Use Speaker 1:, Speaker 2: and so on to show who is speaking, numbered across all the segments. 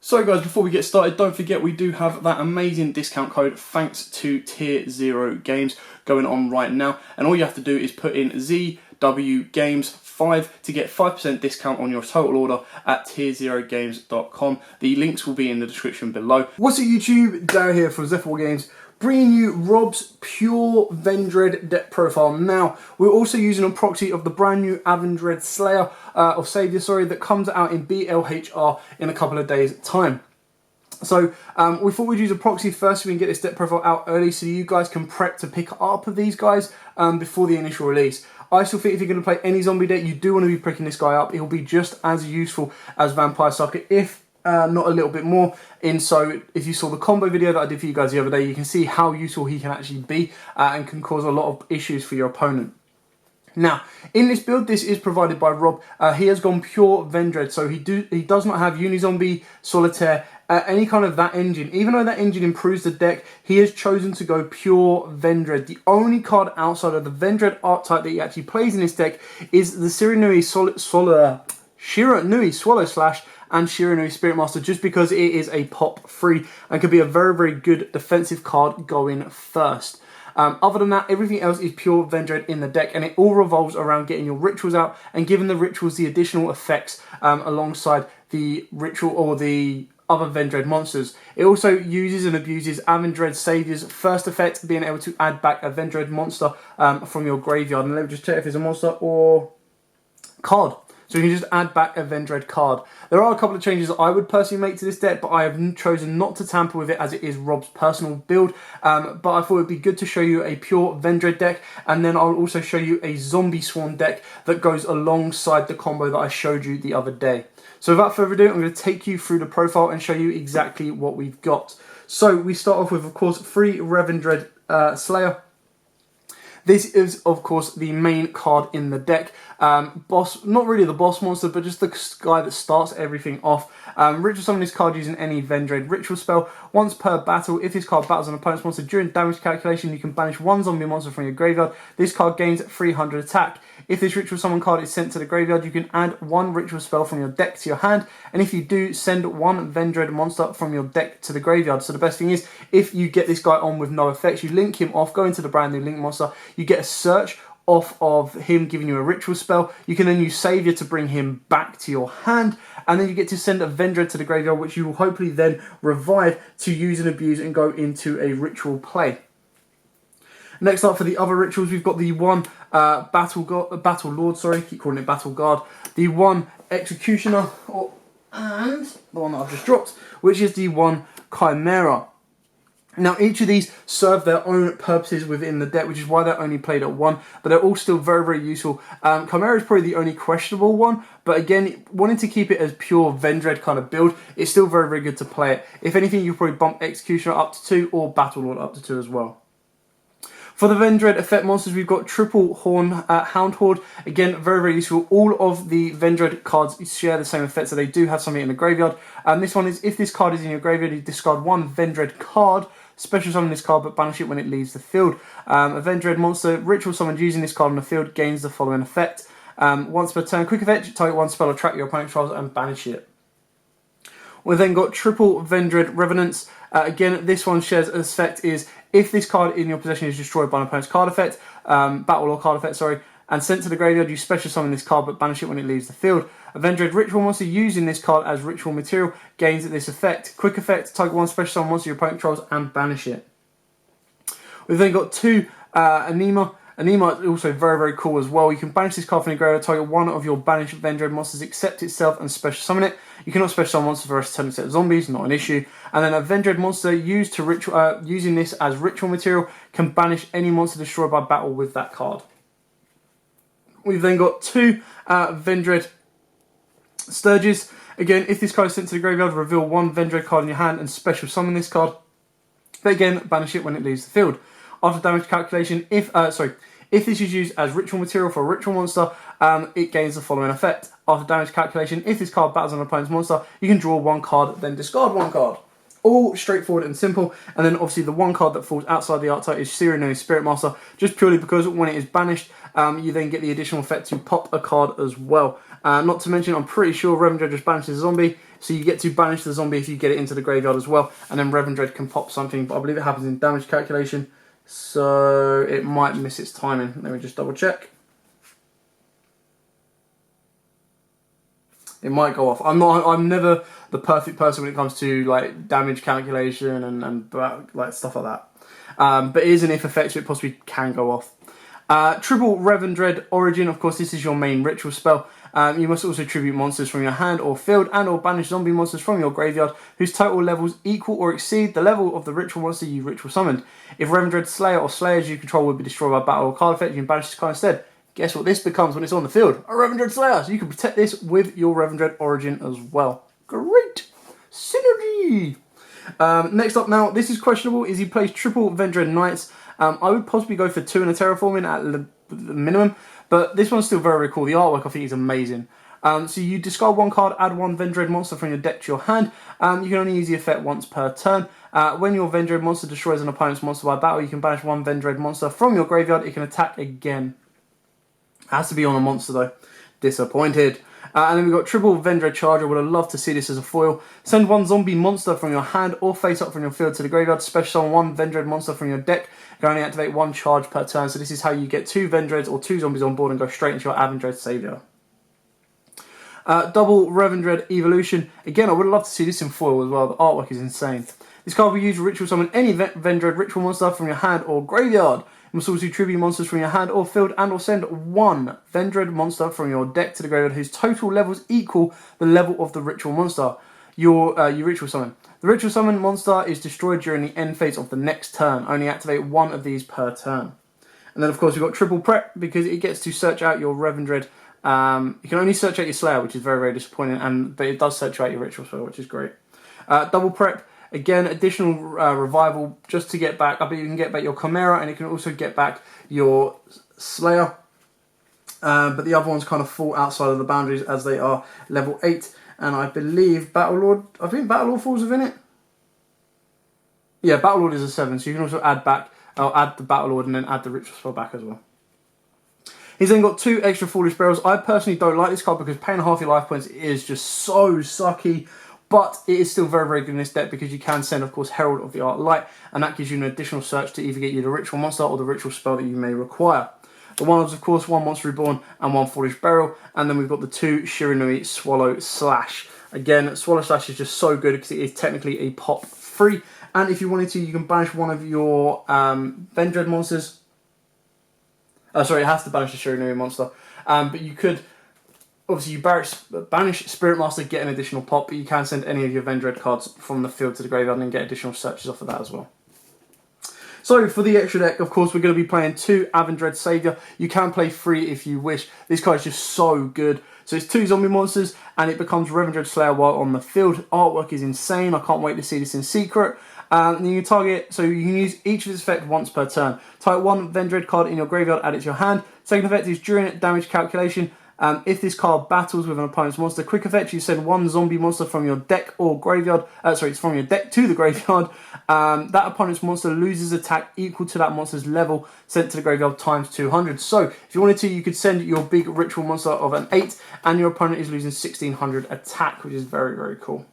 Speaker 1: So guys, before we get started, don't forget we do have that amazing discount code thanks to Tier 0 Games going on right now. And all you have to do is put in ZWGames5 to get 5% discount on your total order at tier0games.com. The links will be in the description below. What's up YouTube, Darryl here from Z4 Games, bringing you Rob's pure Vendread deck profile. Now, we're also using a proxy of the brand new Vendread Slayer, that comes out in BLHR in a couple of days' time. So we thought we'd use a proxy first so we can get this deck profile out early so you guys can prep to pick up these guys before the initial release. I still think if you're going to play any zombie deck, you do want to be picking this guy up. He'll be just as useful as Vampire Sucker, if not a little bit more. So if you saw the combo video that I did for you guys the other day, you can see how useful he can actually be and can cause a lot of issues for your opponent. Now, in this build, this is provided by Rob. He has gone pure Vendread, so he does not have Unizombie, Solitaire, any kind of that engine. Even though that engine improves the deck, he has chosen to go pure Vendread. The only card outside of the Vendread archetype that he actually plays in this deck is the Shiranui Swallow Slash and Shiranui Spirit Master, just because it is a pop free and could be a very, very good defensive card going first. Other than that, everything else is pure Vendread in the deck, and it all revolves around getting your rituals out and giving the rituals the additional effects alongside the ritual or the other Vendread monsters. It also uses and abuses Vendread Savior's first effect, being able to add back a Vendread monster from your graveyard. And let me just check if there's a monster or card. So you can just add back a Vendread card. There are a couple of changes that I would personally make to this deck, but I have chosen not to tamper with it as it is Rob's personal build. But I thought it would be good to show you a pure Vendread deck, and then I'll also show you a Zombie Swarm deck that goes alongside the combo that I showed you the other day. So without further ado, I'm going to take you through the profile and show you exactly what we've got. So we start off with, of course, free Vendread Slayer. This is, of course, the main card in the deck. Boss, not really the boss monster, but just the guy that starts everything off. Ritual summon this card using any Vendread ritual spell. Once per battle, if this card battles an opponent's monster during damage calculation, you can banish one zombie monster from your graveyard. This card gains 300 attack. If this ritual summon card is sent to the graveyard, you can add one ritual spell from your deck to your hand. And if you do, send one Vendread monster from your deck to the graveyard. So the best thing is, if you get this guy on with no effects, you link him off, go into the brand new link monster, you get a search off of him giving you a ritual spell. You can then use Savior to bring him back to your hand, and then you get to send a Vendread to the graveyard, which you will hopefully then revive to use and abuse and go into a ritual play. Next up for the other rituals, we've got the one Battle Lord, keep calling it Battle Guard, the one Executioner, and the one that I've just dropped, which is the one Chimera. Now, each of these serve their own purposes within the deck, which is why they're only played at one, but they're all still very, very useful. Chimera is probably the only questionable one, but again, wanting to keep it as pure Vendread kind of build, it's still very, very good to play it. If anything, you'll probably bump Executioner up to 2 or Battle Lord up to 2 as well. For the Vendread effect monsters, we've got Triple Hound Horde. Again, very, very useful. All of the Vendread cards share the same effect, so they do have something in the graveyard. This one is, if this card is in your graveyard, you discard one Vendread card, special summon this card, but banish it when it leaves the field. A Vendread monster, ritual summoned using this card on the field, gains the following effect. Once per turn, quick effect, target one spell or trap your opponent controls and banish it. We've then got Triple Vendread Revenants. Again, this one shares an effect is, if this card in your possession is destroyed by an opponent's card effect, battle or card effect, and sent to the graveyard, you special summon this card but banish it when it leaves the field. A Vendread Ritual monster using this card as ritual material gains this effect. Quick effect, target one special summon monster your opponent controls and banish it. We've then got two Anima. Anima is also very, very cool as well. You can banish this card from your graveyard, target one of your banished Vendread monsters, accept itself and special summon it. You cannot special summon monsters for the rest of the turn except zombies, not an issue. And then a Vendread monster used to ritual, using this as ritual material can banish any monster destroyed by battle with that card. We've then got two Vendread Sturges. Again, if this card is sent to the graveyard, reveal one Vendread card in your hand and special summon this card. But again, banish it when it leaves the field. After damage calculation, if this is used as ritual material for a ritual monster, it gains the following effect. After damage calculation, if this card battles an opponent's monster, you can draw one card, then discard one card. All straightforward and simple. And then obviously the one card that falls outside the archetype is Shiranui Spirit Master, just purely because when it is banished, you then get the additional effect to pop a card as well. Not to mention, I'm pretty sure Vendread just banishes a zombie. So you get to banish the zombie if you get it into the graveyard as well, and then Vendread can pop something, but I believe it happens in damage calculation, so it might miss its timing. Let me just double check. It might go off. I'm never the perfect person when it comes to like damage calculation and like stuff like that. But it is an if effect, so it possibly can go off. Triple Vendread Origin, of course, this is your main ritual spell. You must also tribute monsters from your hand or field and or banish zombie monsters from your graveyard whose total levels equal or exceed the level of the ritual monster you ritual summoned. If Vendread Slayer or Slayers you control would be destroyed by battle or card effect, you can banish this card instead. Guess what this becomes when it's on the field? A Vendread Slayer! So you can protect this with your Vendread Origin as well. Great! Synergy! Next up now, this is questionable, is he plays triple Vendread Knights. I would possibly go for 2 in a terraforming at the minimum, but this one's still very, very cool. The artwork I think is amazing. So you discard 1 card, add 1 Vendread monster from your deck to your hand. You can only use the effect once per turn. When your Vendread monster destroys an opponent's monster by battle, you can banish 1 Vendread monster from your graveyard. It can attack again. It has to be on a monster though. Disappointed. And then we've got triple Vendread Charger. Would have loved to see this as a foil. Send 1 zombie monster from your hand or face up from your field to the graveyard. Special summon 1 Vendread monster from your deck. You can only activate 1 charge per turn. So this is how you get 2 Vendreads or 2 zombies on board and go straight into your Vendread Savior. Double Vendread Evolution. Again, I would love to see this in foil as well. The artwork is insane. This card will use to ritual summon any Vendread ritual monster from your hand or graveyard. You must also tribute monsters from your hand or field and or send 1 Vendread monster from your deck to the graveyard whose total levels equal the level of the ritual monster you ritual summon. The ritual summon monster is destroyed during the end phase of the next turn. Only activate 1 of these per turn. And then of course we've got triple prep because it gets to search out your Vendread. You can only search out your Slayer, which is very, very disappointing, but it does search out your ritual spell, which is great. Double prep. Again, additional revival just to get back. I bet you can get back your Chimera and you can also get back your Slayer. But the other ones kind of fall outside of the boundaries as they are level 8. And I believe Battlelord, I think Battlelord falls within it. Yeah, Battlelord is a 7, so you can also add the Battlelord and then add the ritual spell back as well. He's then got 2 extra Foolish Barrels. I personally don't like this card because paying half your life points is just so sucky. But it is still very, very good in this deck because you can send, of course, Herald of the Arc Light, and that gives you an additional search to either get you the ritual monster or the ritual spell that you may require. The one is, of course, 1 Monster Reborn and 1 Foolish Barrel, and then we've got the 2 Shiranui Swallow Slash. Again, Swallow Slash is just so good because it is technically a pop free, and if you wanted to, you can banish one of your Vendread monsters. Sorry, it has to banish the Shiranui monster, but you could. Obviously, you banish Spirit Master, get an additional pop, but you can send any of your Vendread cards from the field to the graveyard and get additional searches off of that as well. So, for the extra deck, of course, we're going to be playing 2 Vendread Savior. You can play 3 if you wish. This card is just so good. So, it's 2 zombie monsters, and it becomes Vendread Slayer while on the field. Artwork is insane. I can't wait to see this in secret. And you can target, so you can use each of its effects once per turn. Target 1 Vendread card in your graveyard, add it to your hand. Second effect is during damage calculation. If this card battles with an opponent's monster, quick effect, you send 1 zombie monster from your deck or graveyard. It's from your deck to the graveyard. That opponent's monster loses attack equal to that monster's level sent to the graveyard times 200. So, if you wanted to, you could send your big ritual monster of an 8, and your opponent is losing 1600 attack, which is very, very cool.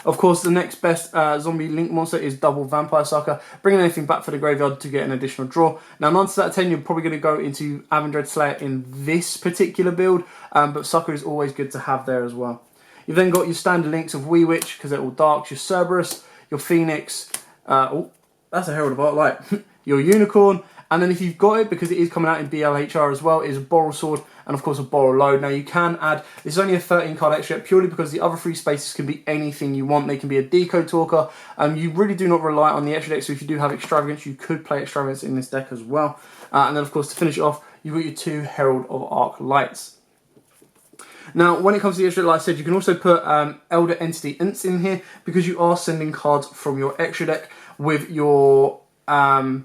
Speaker 1: Of course, the next best zombie link monster is double Vampire Sucker, bringing anything back for the graveyard to get an additional draw. Now, 9 out of 10, you're probably going to go into Vendread Slayer in this particular build, but Sucker is always good to have there as well. You've then got your standard links of YUGIOH, because they're all darks, your Cerberus, your Phoenix, oh, that's a Herald of Arc Light, your Unicorn, and then if you've got it, because it is coming out in BLHR as well, is a Boral Sword, and of course a Boral Load. Now you can add, this is only a 13 card extra purely because the other 3 spaces can be anything you want. They can be a Decode Talker. You really do not rely on the extra deck, so if you do have Extravagance, you could play Extravagance in this deck as well. And then of course to finish it off, you've got your 2 Herald of Arc Lights. Now, when it comes to the extra, like I said, you can also put Elder Entity Ints in here because you are sending cards from your extra deck with your Burial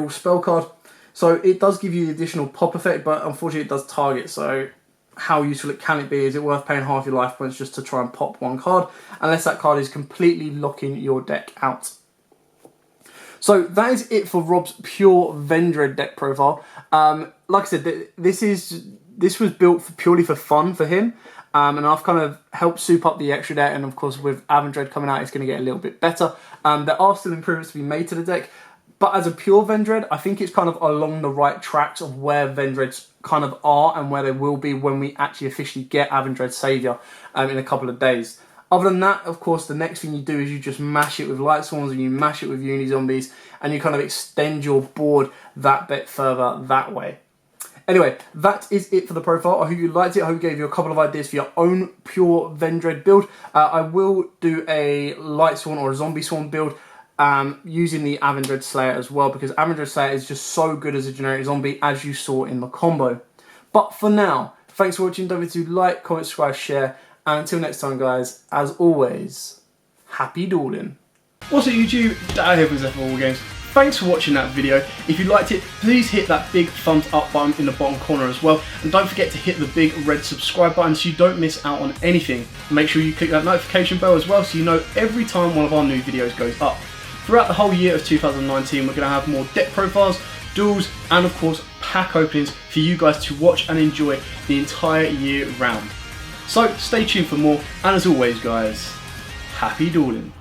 Speaker 1: spell card. So it does give you the additional pop effect, but unfortunately it does target. So how useful can it be? Is it worth paying half your life points just to try and pop 1 card? Unless that card is completely locking your deck out. So that is it for Rob's pure Vendread deck profile. Like I said, this was built purely for fun for him. and I've kind of helped soup up the extra deck, and of course with Vendread coming out, it's going to get a little bit better. There are still improvements to be made to the deck, but as a pure Vendread, I think it's kind of along the right tracks of where Vendreads kind of are and where they will be when we actually officially get Vendread Saviour in a couple of days. Other than that, of course, the next thing you do is you just mash it with Light Swarms and you mash it with Uni Zombies, and you kind of extend your board that bit further that way. Anyway, that is it for the profile. I hope you liked it. I hope it gave you a couple of ideas for your own pure Vendread build. I will do a Light Swarm or a Zombie Swarm build using the Vendread Slayer as well, because Vendread Slayer is just so good as a generic zombie, as you saw in the combo. But for now, thanks for watching. Don't forget to like, comment, subscribe, share, and until next time, guys, as always, happy dueling. What's up, YouTube? Dad here from Zephyr Games. Thanks for watching that video. If you liked it, please hit that big thumbs up button in the bottom corner as well. And don't forget to hit the big red subscribe button so you don't miss out on anything. Make sure you click that notification bell as well so you know every time one of our new videos goes up. Throughout the whole year of 2019, we're going to have more deck profiles, duels, and of course pack openings for you guys to watch and enjoy the entire year round. So stay tuned for more, and as always, guys, happy dueling.